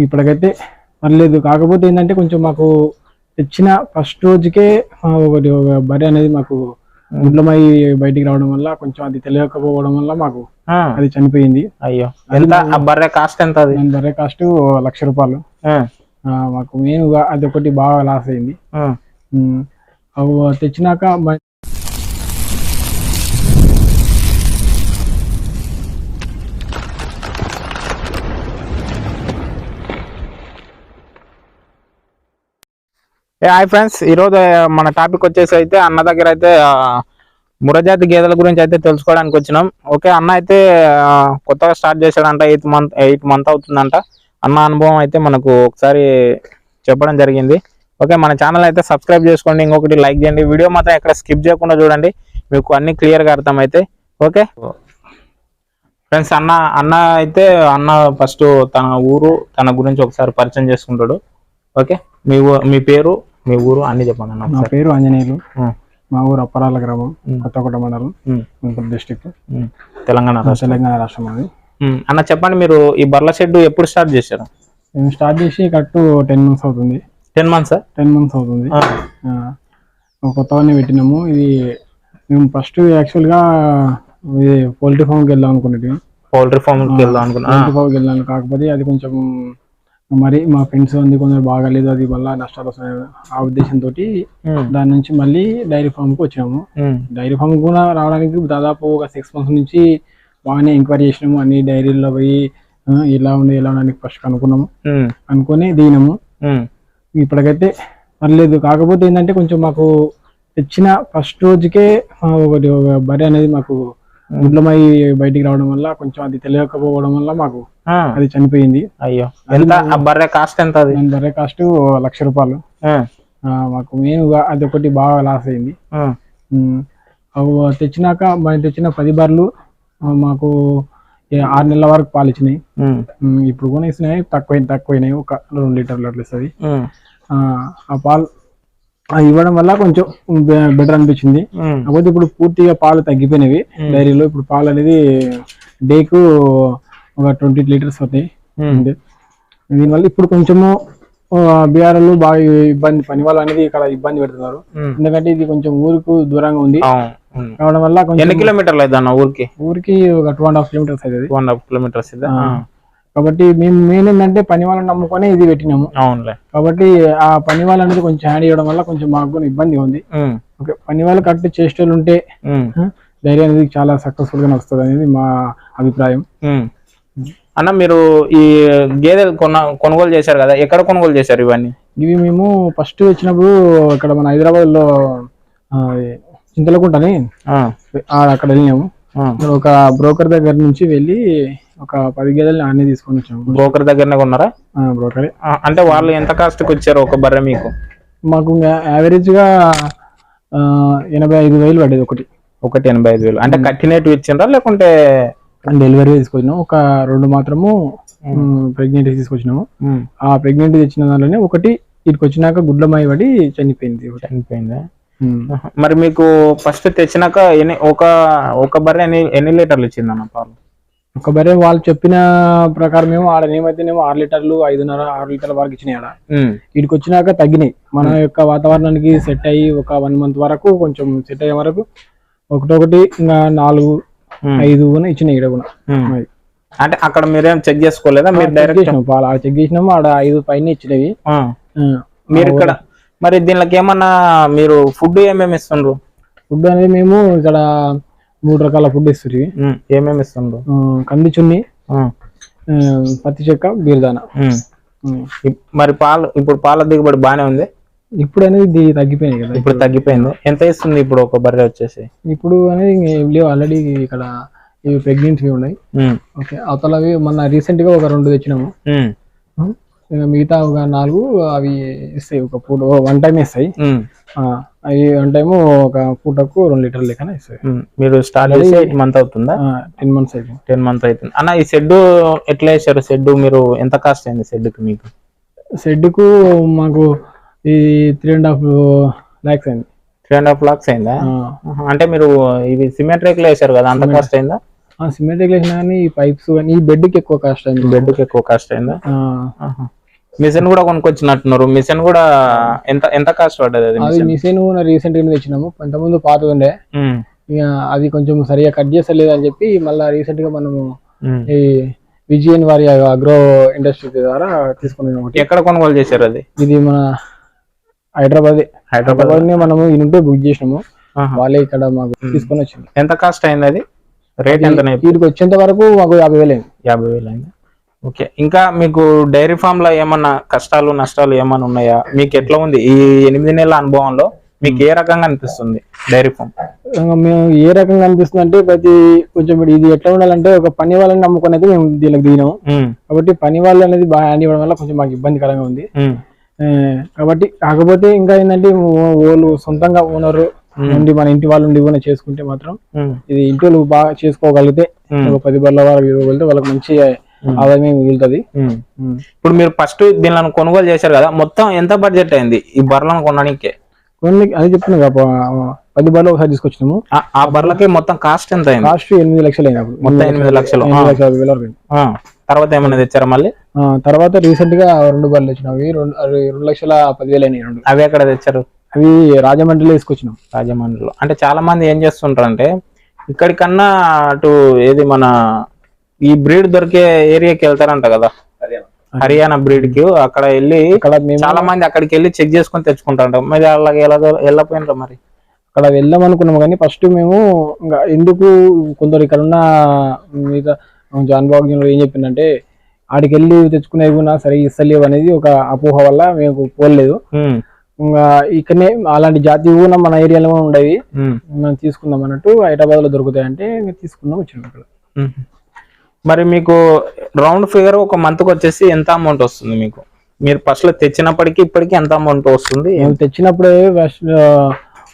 ఇప్పటికైతే పర్లేదు. కాకపోతే ఏంటంటే కొంచెం మాకు తెచ్చిన ఫస్ట్ రోజుకే ఒకటి బర్రె అనేది మాకు గుడ్లమై బయటికి రావడం వల్ల కొంచెం అది తెలియకపోవడం వల్ల మాకు అది చనిపోయింది. అయ్యో, ఎంత బర్రె కాస్ట్? ఎంత అది? బర్రె కాస్ట్ ₹1,00,000. మాకు మెయిన్ అది ఒకటి బాగా లాస్ అయింది. తెచ్చినాక హాయ్ ఫ్రెండ్స్, ఈరోజు మన టాపిక్ వచ్చేసి అయితే అన్న దగ్గర అయితే మురజాతి గేదెల గురించి అయితే తెలుసుకోవడానికి వచ్చినాం. ఓకే, అన్న అయితే కొత్తగా స్టార్ట్ చేశాడంట, 8 మంత్ అవుతుందంట. అన్న అనుభవం అయితే మనకు ఒకసారి చెప్పడం జరిగింది. ఓకే, మన ఛానల్ అయితే సబ్స్క్రైబ్ చేసుకోండి, ఇంకొకటి లైక్ చేయండి, వీడియో మాత్రం ఎక్కడ స్కిప్ చేయకుండా చూడండి, మీకు అన్ని క్లియర్గా అర్థమైతే. ఓకే ఫ్రెండ్స్, అన్న అయితే ఫస్ట్ తన ఊరు తన గురించి ఒకసారి పరిచయం చేసుకుంటాడు. ఓకే, మీ పేరు మీ ఊరు అన్ని చెప్పండి. నా పేరు అంజనేయులు, మా ఊరు అప్పరాల గ్రామం, కొత్తకోట మండలం, గుంటూరు డిస్ట్రిక్ట్, తెలంగాణ రాష్ట్రం. అది అన్న చెప్పండి, మీరు ఈ బర్ల షెడ్ ఎప్పుడు స్టార్ట్ చేశారు? మేము స్టార్ట్ చేసి కరెక్ట్ 10 months అవుతుంది. 10 months? 10 months అవుతుంది. కొత్తగానే పెట్టినాము. ఇది మేము ఫస్ట్ యాక్చువల్గా ఇది పౌల్ట్రీ ఫామ్కి వెళ్దాం అనుకునేది. పౌల్ట్రీ ఫామ్కి వెళ్ళాను, కాకపోతే అది కొంచెం మరి మా ఫ్రెండ్స్ ఉంది కొంచెం బాగాలేదు, అది వల్ల నష్టాలు వస్తున్నాయి. ఆ ఉద్దేశంతో దాని నుంచి మళ్ళీ డైరీ ఫామ్ కు వచ్చినాము. డైరీ ఫామ్ కూడా రావడానికి దాదాపు ఒక 6 months నుంచి బాగానే ఎంక్వైరీ చేసినాము. అన్ని డైరీల్లో పోయి ఎలా ఉండడానికి ఫస్ట్ అనుకుని దిగినాము. ఇప్పటికైతే పర్లేదు. కాకపోతే ఏంటంటే కొంచెం మాకు తెచ్చిన ఫస్ట్ రోజుకే ఒకటి బర్రె అనేది మాకు గుడ్లమై బయటికి రావడం వల్ల కొంచెం అది తెలియకపోవడం వల్ల మాకు అది చనిపోయింది. అయ్యో, ఎంత బర్రె కాస్ట్? ఎంత అది? బర్రె కాస్ట్ ₹1,00,000. మాకు మెయిన్ అది ఒకటి బాగా లాస్ అయింది. తెచ్చినాక తెచ్చిన 10 బర్రెలు మాకు 6 నెలల వరకు పాలు ఇచ్చినాయి. ఇప్పుడు కూడా ఇస్తున్నాయి, తక్కువైనాయి, ఒక 2 లీటర్లు అట్లా ఇస్తుంది. ఆ పాలు ఇవ్వడం వల్ల కొంచెం బెటర్ అనిపించింది. కాకపోతే ఇప్పుడు పూర్తిగా పాలు తగ్గిపోయినవి డైరీలో. ఇప్పుడు పాలు అనేది డేకు ఒక 20 లీటర్స్ అవుతాయి. దీనివల్ల ఇప్పుడు కొంచెము బీఆర్ఎల్ బాగా ఇబ్బంది, పని వాళ్ళు అనేది ఇక్కడ ఇబ్బంది పెడుతున్నారు. ఎందుకంటే ఇది కొంచెం ఊరికి దూరంగా ఉంది కావడం వల్ల. ఎన్ని కిలోమీటర్లు అయితే అన్న ఊరికి ఒక 2.5 kilometers అవుతుంది. 2.5 kilometers. కాబట్టి మేము మెయిన్ ఏంటంటే పని వాళ్ళని నమ్ముకొని ఇది పెట్టినాము. కాబట్టి ఆ పని వాళ్ళు అనేది కొంచెం హ్యాండ్ ఇవ్వడం వల్ల కొంచెం మాకు కూడా ఇబ్బంది ఉంది. ఓకే, పని వాళ్ళు కరెక్ట్ చేసేటోళ్ళు ఉంటే డైరీ అనేది చాలా సక్సెస్ఫుల్ గా వస్తుంది అనేది మా అభిప్రాయం. అన్న, మీరు ఈ గేదెలు కొనుగోలు చేశారు కదా, ఎక్కడ కొనుగోలు చేశారు ఇవన్నీ? ఇవి మేము ఫస్ట్ వచ్చినప్పుడు ఇక్కడ మన హైదరాబాద్ లో చింతలకుంటని అక్కడ వెళ్ళినాము. ఒక బ్రోకర్ దగ్గర నుంచి వెళ్ళి ఒక 10 గేదెలు అన్ని తీసుకొని వచ్చాము. బ్రోకర్ దగ్గరనే కొన్నారా? బ్రోకర్. అంటే వాళ్ళు ఎంత కాస్ట్ కి వచ్చారు ఒక బర్రె మీకు? మాకు యావరేజ్ గా 85,000 పడేది ఒకటి 85,000. అంటే కట్టినట్టు ఇచ్చిండ్రా లేకుంటే డెలివరీ తీసుకొచ్చినాము? ఒక 2 మాత్రము ప్రెగ్నెంట్ తీసుకొచ్చినాము. ఆ ప్రెగ్నెంట్ తెచ్చిన దానిలోనే ఒకటి ఇటుకు వచ్చినాక గుడ్లమై పడి చనిపోయింది. మరి మీకు ఫస్ట్ తెచ్చినాక ఒక బర్రె ఎన్ని లీటర్లు ఇచ్చిందన్న పాలు? ఒక బర్రె వాళ్ళు చెప్పిన ప్రకారం మేము ఆడనేమైతేనేమో 6 లీటర్లు 5.5-6 లీటర్ల వరకు ఇచ్చినాయి. ఆడ ఇటుకు వచ్చినాక తగ్గినాయి. మన యొక్క వాతావరణానికి సెట్ అయ్యి ఒక 1 month వరకు కొంచెం సెట్ అయ్యే వరకు ఒకటొకటి ఇంకా 4-5 ఇచ్చినాయి. ఇక్కడ కూడా అంటే అక్కడ మీరేం చెక్ చేసుకోలేదా? మీరు డైరెక్ట్ పాలు చెక్ చేసినాము. ఆడ 5 పైన ఇచ్చినవి. మీరు ఇక్కడ మరి దీనికి ఏమన్నా మీరు ఫుడ్ ఏమేమి ఇస్తుండ్రు? ఫుడ్ అనేది మేము ఇక్కడ 3 రకాల ఫుడ్ ఇస్తుంది. ఏమేమి ఇస్తుండ్రు? కంది చున్ని, పత్తి చెక్క, బీరదాన. మరి ఇప్పుడు పాల దిగుబడి బానే ఉంది? ఇప్పుడు అనేది తగ్గిపోయింది కదా. ఇప్పుడు తగ్గిపోయింది. ఎంత ఇస్తుంది ఇప్పుడు ఒక బర్రె వచ్చేసి? ఇప్పుడు అనేది ఆల్రెడీ ఇక్కడ ఇవి ప్రెగ్నెంట్స్ ఉన్నాయి. ఓకే, అవతలవి మొన్న రీసెంట్ గా ఒక 2 తెచ్చినాము. మిగతా ఒక 4 అవి ఇస్తాయి. ఒక పూట 1 time ఇస్తాయి. అవి 1 time ఒక పూటకు 2 లీటర్ల లెక్కన ఇస్తాయి. మీరు స్టార్ట్ చేసి 8 months అవుతుందా? 10 months అయిపోయింది. 10 months అవుతుంది. అన్న, ఈ షెడ్ ఎట్లా వేసారు? షెడ్ మీరు ఎంత కాస్ట్ అయింది షెడ్కి మీకు? షెడ్కు మాకు ఈ 3.5 lakhs అయింది. 3.5 lakhs అయిందా? అంటే మీరు ఇవి సిమెంట్ రేకులు వేసారు కదా, అంత కాస్ట్ అయిందా? సిమెంట్ రెగ్యులేషన్ కానీ ఈ పైప్స్ కానీ ఈ బెడ్కి ఎక్కువ కాస్ట్ అయింది. బెడ్కి ఎక్కువ కాస్ట్ అయిందా? మిషన్ కూడా కొనుక్కొచ్చినట్టున్నారు. మిషన్ కూడా ఎంత ఎంత కాస్ట్ పడ్డది? అది మిషన్ రీసెంట్ గా తెచ్చినాము. కొంతమంది పాత ఉండే ఇక అది కొంచెం సరిగా కట్ చేస్తలేదు అని చెప్పి మళ్ళీ రీసెంట్ గా మనము ఈ విజయన్ వారి అగ్రో ఇండస్ట్రీ ద్వారా తీసుకున్నాము. ఎక్కడ కొనుగోలు చేశారు అది? ఇది మన హైదరాబాద్ ని మనము ఈ నుండి బుక్ చేసినాము. వాళ్ళే ఇక్కడ మాకు తీసుకొని వచ్చింది. ఎంత కాస్ట్ అయింది అది? రేట్ ఎంత? వీటికి వచ్చేంత వరకు మాకు 50,000 అయింది. 50,000 అయింది. ఓకే. ఇంకా మీకు డైరీ ఫామ్ లో ఏమన్నా కష్టాలు నష్టాలు ఏమన్నా ఉన్నాయా? మీకు ఎట్లా ఉంది ఈ 8 నెలల అనుభవంలో? మీకు ఏ రకంగా అనిపిస్తుంది డైరీ ఫామ్? మేము ఏ రకంగా అనిపిస్తుంది అంటే కొంచెం ఇది ఎట్లా ఉండాలంటే ఒక పని వాళ్ళని నమ్ముకొని అయితే మేము దీనికి దిగినాము. కాబట్టి పని వాళ్ళు అనేది బాగా హ్యాండ్ ఇవ్వడం వల్ల కొంచెం మాకు ఇబ్బందికరంగా ఉంది. కాబట్టి కాకపోతే ఇంకా ఏంటంటే వాళ్ళు సొంతంగా ఓనర్ నుండి మన ఇంటి వాళ్ళు నుండి ఏమైనా చేసుకుంటే మాత్రం ఇది ఇంటి వాళ్ళు బాగా చేసుకోగలిగితే ఒక 10 బర్ల వరకు ఇవ్వగలిగితే వాళ్ళకి మంచి ఆదాయం మిగులుతుంది. ఇప్పుడు మీరు ఫస్ట్ దీనిని కొనుగోలు చేశారు కదా, మొత్తం ఎంత బడ్జెట్ అయింది ఈ బర్లను కొనడానికి? అది చెప్తున్నా 10 బర్లు ఒకసారి తీసుకొచ్చినాము. ఆ బర్లకి మొత్తం కాస్ట్ ఎంత అయింది? కాస్ట్ 8 లక్షలు అయింది. మొత్తం 8 లక్షలు. 8,50,000 తర్వాత ఏమైనా తెచ్చారా మళ్ళీ? తర్వాత రీసెంట్ గా 2 బర్లు వచ్చినాయి. 2,10,000 అయినాయి. అవి ఎక్కడ తెచ్చారు? అవి రాజమండ్రిలో తీసుకొచ్చినాం. రాజమండ్రిలో. అంటే చాలా మంది ఏం చేస్తుంటారు అంటే ఇక్కడికన్నా అటు ఏది మన ఈ బ్రీడ్ దొరికే ఏరియాకి వెళ్తారంట కదా, హర్యానా బ్రీడ్ కి. అక్కడ వెళ్ళి చాలా మంది అక్కడికి వెళ్ళి చెక్ చేసుకొని తెచ్చుకుంటారంట. మరి అలాగే వెళ్ళపోయినరా? మరి అక్కడ వెళ్దాం అనుకున్నాము కానీ ఫస్ట్ మేము ఇంకా ఎందుకు కొందరు ఇక్కడ ఉన్న మీద జాన్బాగ్యంలో ఏం చెప్పిందంటే ఆడికి వెళ్ళి తెచ్చుకునేవి కూడా సరిగ్గా ఇస్తలేవు అనేది ఒక అపోహ వల్ల మేము పోలేదు. ఇంకా ఇక్కడనే అలాంటి జాతి కూడా మన ఏరియాలో ఉండేవి, మనం తీసుకుందాం అన్నట్టు. హైదరాబాద్ లో దొరుకుతాయి అంటే తీసుకుందాం వచ్చినాం ఇక్కడ. మరి మీకు రౌండ్ ఫిగర్ ఒక మంత్ కి వచ్చేసి ఎంత అమౌంట్ వస్తుంది మీకు? మీరు ఫస్ట్ లో తెచ్చినప్పటికి ఇప్పటికి ఎంత అమౌంట్ వస్తుంది? తెచ్చినప్పుడే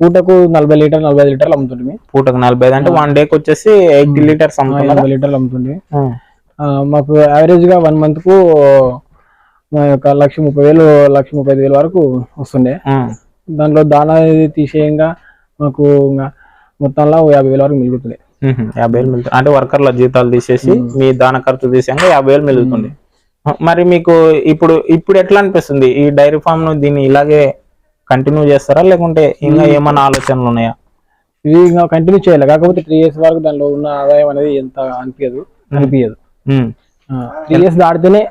పూటకు 40 లీటర్లు 45 లీటర్లు అమ్ముతుండే. పూటకు 45 అంటే 1 డే వచ్చేసి 80 లీటర్స్ 80 లీటర్లు అమ్ముతుండే. మాకు యావరేజ్ గా 1 మంత్ కు 1,30,000 1,35,000 వరకు వస్తుండే. దాంట్లో దానా తీసేయంగా మాకు మొత్తంలో 50,000 వరకు మిగులుతుంది. 50,000 మిగులుతుంది అంటే వర్కర్ల జీతాలు తీసేసి మీ దాన ఖర్చు తీసేయంగా 50,000 మిగులుతుంది. మరి మీకు ఇప్పుడు ఎట్లా అనిపిస్తుంది ఈ డైరీ ఫామ్ ను? దీన్ని ఇలాగే కంటిన్యూ చేస్తారా లేకుంటే ఇంకా ఏమైనా ఆలోచనలు ఉన్నాయా? ఇది ఇంకా కంటిన్యూ చేయాలి. కాకపోతే 3 years వరకు దానిలో ఉన్న ఆదాయం అనేది ఎంత అనిపించదు. 3 years దాటితేనే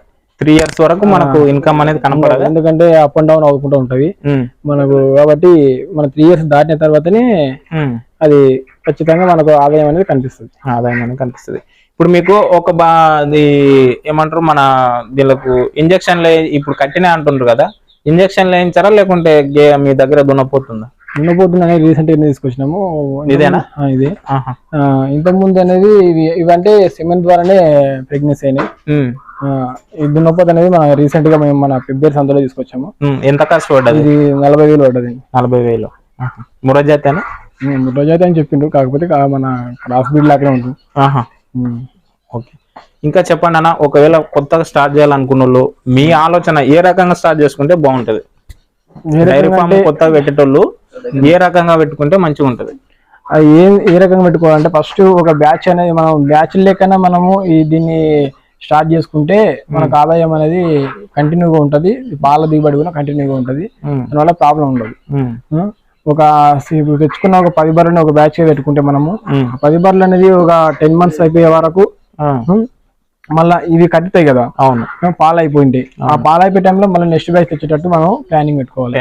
3 years వరకు మనకు ఇన్కమ్ అనేది కనపడదు. ఎందుకంటే అప్ అండ్ డౌన్ అవుకుంటూ ఉంటవి మనకు. కాబట్టి మన 3 years దాటిన తర్వాతనే అది ఖచ్చితంగా మనకు ఆదాయం అనేది కనిపిస్తుంది. ఇప్పుడు మీకు ఒక ఏమంటారు మన దీనికి ఇంజక్షన్లు ఇప్పుడు కట్టినే అంటుండ్రు కదా, ఇంజక్షన్లు వేయించారా లేకుంటే మీ దగ్గర దున్నపోతుందా? దున్నపోతుంది అనేది రీసెంట్ గా తీసుకొచ్చినాము. ఇదేనా? ఇదే. ఇంతకు ముందు అనేది ఇవంటే సిమెంట్ ద్వారానే ప్రెగ్నెన్సీ అయినాయి. ఈ దున్నపోతు అనేది మన రీసెంట్ గా మేము మన ఫిబ్రవరి సంతలో తీసుకొచ్చాము. ఎంత కాస్ట్ పడ్డది? ఇది 40,000 పడ్డది. 40,000 మురజాతేనా? మురజాతి అని చెప్పిండ్రు, కాకపోతే మన క్రాస్ బ్రీడ్ లాగానే ఉంటుంది. ఓకే. ఇంకా చెప్పండి అన్న, ఒకవేళ కొత్తగా స్టార్ట్ చేయాలనుకున్న వాళ్ళు మీ ఆలోచన ఏ రకంగా స్టార్ట్ చేసుకుంటే బాగుంటది? డైరీ ఫామ్ కొత్తగా పెట్టేటోళ్ళు ఏ రకంగా పెట్టుకుంటే మంచిగా ఉంటది? అది ఏ రకంగా పెట్టుకోవాలంటే ఫస్ట్ ఒక బ్యాచ్ అనేది మనం బ్యాచ్ లేకన్నా మనము దీన్ని స్టార్ట్ చేసుకుంటే మనకు ఆదాయం అనేది కంటిన్యూగా ఉంటది. పాల దిగుబడి కూడా కంటిన్యూగా ఉంటది. దానివల్ల ప్రాబ్లం ఉండదు. తెచ్చుకున్న ఒక 10 బర్రెని ఒక బ్యాచ్ పెట్టుకుంటే మనము 10 బర్రెలు అనేది ఒక 10 months అయిపోయే వరకు మళ్ళీ ఇవి కట్టుతాయి కదా. అవును, పాలు అయిపోయింటాయి. ఆ పాలు అయిపోయే టైంలో మళ్ళీ నెక్స్ట్ బ్యాచ్ తెచ్చేటట్టు మనం ప్లానింగ్ పెట్టుకోవాలి.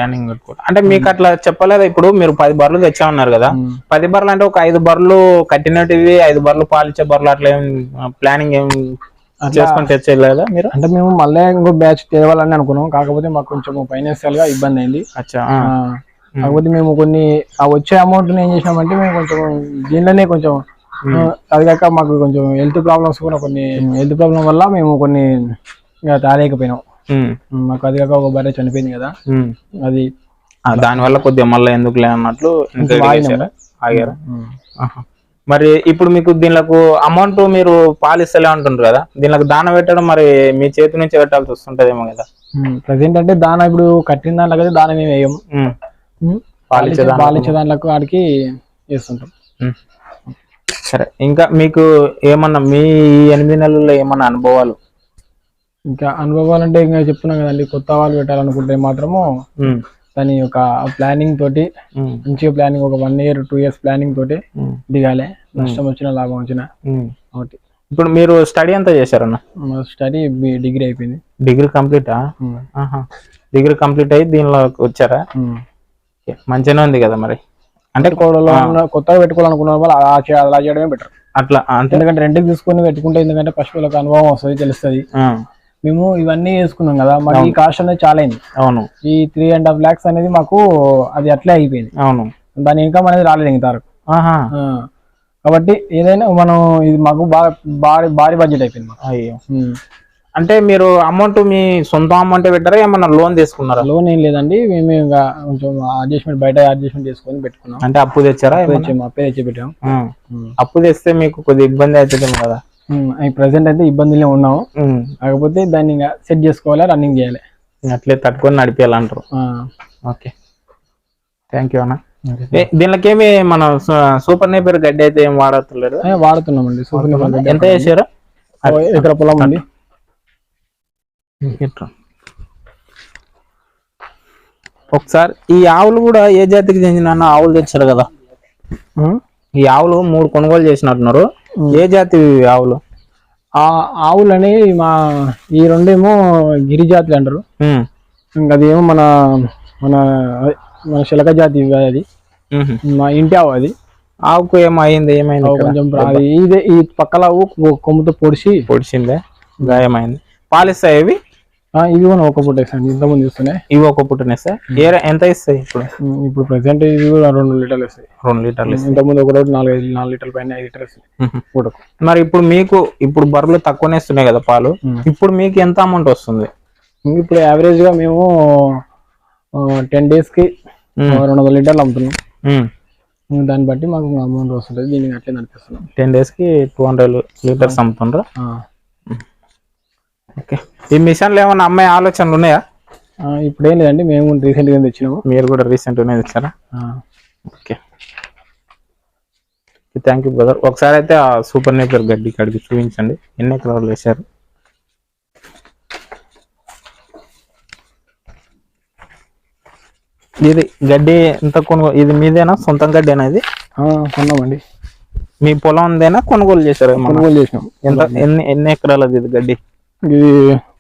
అంటే మీకు అట్లా చెప్పలేదా? ఇప్పుడు మీరు 10 బర్రెలు తెచ్చామన్నారు కదా, 10 బర్రెలు అంటే ఒక 5 బర్రెలు కట్టినట్టు 5 బర్రెలు పాలిచ్చే బర్రెలు అట్లా ఏం ప్లానింగ్ ఏం చేసుకొని తెచ్చేయలేదా మీరు? అంటే మేము మళ్ళీ ఇంకో బ్యాచ్ తేవాలని అనుకున్నాం, కాకపోతే మాకు కొంచెం ఫైనాన్షియల్ గా ఇబ్బంది అయింది. కాకపోతే మేము కొన్ని వచ్చే అమౌంట్ ఏం చేసినామంటే మేము కొంచెం దీనిలోనే కొంచెం అది కాక మాకు కొంచెం హెల్త్ ప్రాబ్లమ్స్ కూడా కొన్ని హెల్త్ ప్రాబ్లం వల్ల మేము కొన్ని తాలేకపోయినాం. మాకు అది కాక ఒక బర్రె చనిపోయింది కదా, అది దానివల్ల కొద్దిగా మళ్ళీ ఎందుకులే అన్నట్లు ఆగారు. మరి ఇప్పుడు మీకు దీనికి అమౌంట్ మీరు పాలిస్తలే అంటుండ్రు కదా, దీనికి దాన పెట్టడం మరి మీ చేతి నుంచి పెట్టాల్సి వస్తుంటదేమో కదా? ప్రజెంట్ అంటే దాన ఇప్పుడు కట్టిన దాంట్లో కదా దాన మేము వేయము, పాలిచ్చే దాంట్లో ఆడికి వేస్తుంటాం. సరే, ఇంకా మీకు ఏమన్నా మీ 8 నెలల్లో ఏమన్నా అనుభవాలు? ఇంకా అనుభవాలు అంటే ఇంకా చెప్తున్నాం కదండి, కొత్త వాళ్ళు పెట్టాలనుకుంటే మాత్రము దాని యొక్క ప్లానింగ్ తోటి మంచిగా ప్లానింగ్, ఒక 1 year 2 years ప్లానింగ్ తోటి దిగాలి. నష్టం వచ్చినా లాభం వచ్చినా ఒకటి. ఇప్పుడు మీరు స్టడీ ఎంత చేశారన్న? స్టడీ డిగ్రీ అయిపోయింది. డిగ్రీ కంప్లీటా? డిగ్రీ కంప్లీట్ అయ్యి దీనిలో వచ్చారా? మంచిగానే ఉంది కదా మరి. అంటే కొత్తగా పెట్టుకోవాలనుకున్న వాళ్ళు అలా చేయడమే బెటర్. అట్లా అంటే ఎందుకంటే రెంట్కి తీసుకొని పెట్టుకుంటే, ఎందుకంటే ఫస్ట్ వాళ్ళకి అనుభవం వస్తుంది, తెలుస్తుంది. మేము ఇవన్నీ వేసుకున్నాం కదా, మాకు ఈ కాస్ట్ అనేది చాలా అయింది. అవును. ఈ 3.5 lakhs అనేది మాకు అది అట్లే అయిపోయింది. అవును. దాని ఇన్కమ్ అనేది రాలేదు ఇంతవరకు. కాబట్టి ఏదైనా మనం ఇది మాకు భారీ బడ్జెట్ అయిపోయింది. అయ్యో. అంటే మీరు అమౌంట్ మీ సొంత అమౌంట్ పెట్టారా, ఏమన్నా లోన్ తీసుకున్నారా? లోన్ ఏం లేదండి, మేము ఇంకా కొంచెం అడ్జస్ట్మెంట్, బయట అడ్జస్ట్మెంట్ చేసుకొని పెట్టుకున్నాం. అంటే అప్పు తెచ్చారా? అప్పే తెచ్చి పెట్టాం. అప్పు తెస్తే మీకు కొద్దిగా ఇబ్బంది అవుతుంది కదా. ప్రెసెంట్ అయితే ఇబ్బందులే ఉన్నాము, కాకపోతే దాన్ని ఇంకా సెట్ చేసుకోవాలి, రన్నింగ్ చేయాలి, అట్లే తట్టుకొని నడిపేయాలంటారు. ఓకే, థ్యాంక్ యూ అన్న. దీనికేమి మన సూపర్ నేపియర్ గడ్డి అయితే ఏం వాడట్లేదు? వాడుతున్నామండి సూపర్ నేపియర్ గడ్డి. ఎంత చేశారు? ఎకరా పొలం ఉంది. ఒకసారి ఈ ఆవులు కూడా ఏ జాతికి చెందిన ఆవులు తెచ్చారు కదా, ఈ ఆవులు 3 కొనుగోలు చేసినట్టున్నారు, ఏ జాతి ఆవులు? ఆవులని ఈ రెండేమో గిరి జాతులు అంటారు, ఇంకా అదేమో మన మన మన శిలక జాతి, అది మా ఇంటి ఆవు. అది ఆవుకు ఏమో అయింది, ఏమైంది? కొంచెం ఇదే ఈ పక్కల ఆవు కొమ్ముతో పొడిచిందే, గాయమైంది. పాలిస్తాయి ఇవి? ఇవి కూడా ఒక పూట ఇస్తాయి, ఇంతకుముందు ఇస్తున్నాయి. ఇవి ఒక పూటనేస్తాయి. ఎంత ఇస్తాయి ఇప్పుడు? ఇప్పుడు ప్రెసెంట్ ఇవి కూడా 2 లీటర్లు ఇస్తాయి. 2 లీటర్లు. ఇంతకుముందు ఒక రోజు 4 లీటర్ల పైన 5 లీటర్లు ఇస్తాయి. మరి ఇప్పుడు మీకు బర్రెలు తక్కువనే ఇస్తున్నాయి కదా పాలు, ఇప్పుడు మీకు ఎంత అమౌంట్ వస్తుంది? ఇప్పుడు యావరేజ్ గా మేము 10 days కి 200 లీటర్లు అమ్ముతున్నాం. దాన్ని బట్టి మాకు అమౌంట్ వస్తుంది, దీనికి అట్లే నడిపిస్తున్నాం. 10 days కి 200 లీటర్స్ అమ్ముతుండ్రా? ఓకే. ఈ మిషన్లు ఏమన్నా అమ్మాయి ఆలోచనలు ఉన్నాయా? ఇప్పుడు ఏం లేదండి, మేము రీసెంట్ గా తెచ్చినాము. మీరు కూడా రీసెంట్ గానే తెచ్చారా? Okay, thank you brother. ఒకసారి అయితే ఆ సూపర్ నేపియర్ గడ్డి కడిగి చూపించండి, ఎన్ని ఎకరాలు వేశారు? ఇది గడ్డి ఎంత కొనుగోలు? ఇది మీదేనా, సొంతం గడ్డేనా ఇది? కొన్నామండి. మీ పొలం ఉందేనా, కొనుగోలు చేశారు? కొనుగోలు చేసినాం. ఎన్ని ఎకరాలది ఇది గడ్డి? ఇది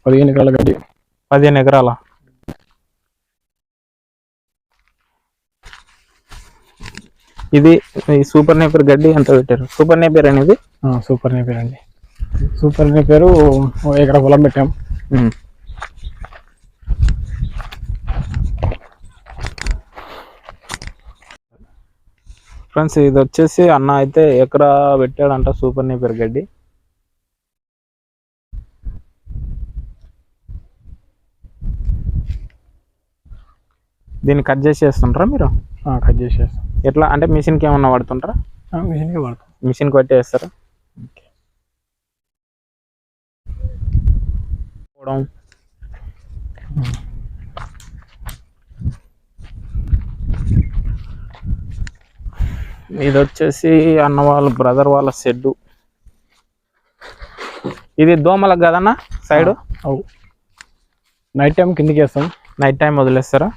15 ఎకరాల గడ్డి. 15 ఎకరాల. ఇది సూపర్ నేపియర్ గడ్డి ఎంత పెట్టారు? సూపర్ నేపియర్ అనేది? సూపర్ నేపియర్ అండి. సూపర్ నేపియర్ 1 ఎకరా పొలం పెట్టాం. ఫ్రెండ్స్, ఇది వచ్చేసి అన్న అయితే ఎకరా పెట్టాడంట సూపర్ నేపియర్ గడ్డి. దీన్ని కట్ చేసేస్తుంటారా మీరు? కట్ చేసేస్తాం. ఎట్లా అంటే మిషన్కి ఏమన్నా వాడుతుంటారా? మిషన్కి వాడతాం. మిషన్కి పట్టేస్తారా? ఇది వచ్చేసి అన్న వాళ్ళ బ్రదర్ వాళ్ళ షెడ్డు. ఇది దోమలకు కదన్నా సైడ్? నైట్ టైం కిందికి వేస్తాం. నైట్ టైం వదిలేస్తారా?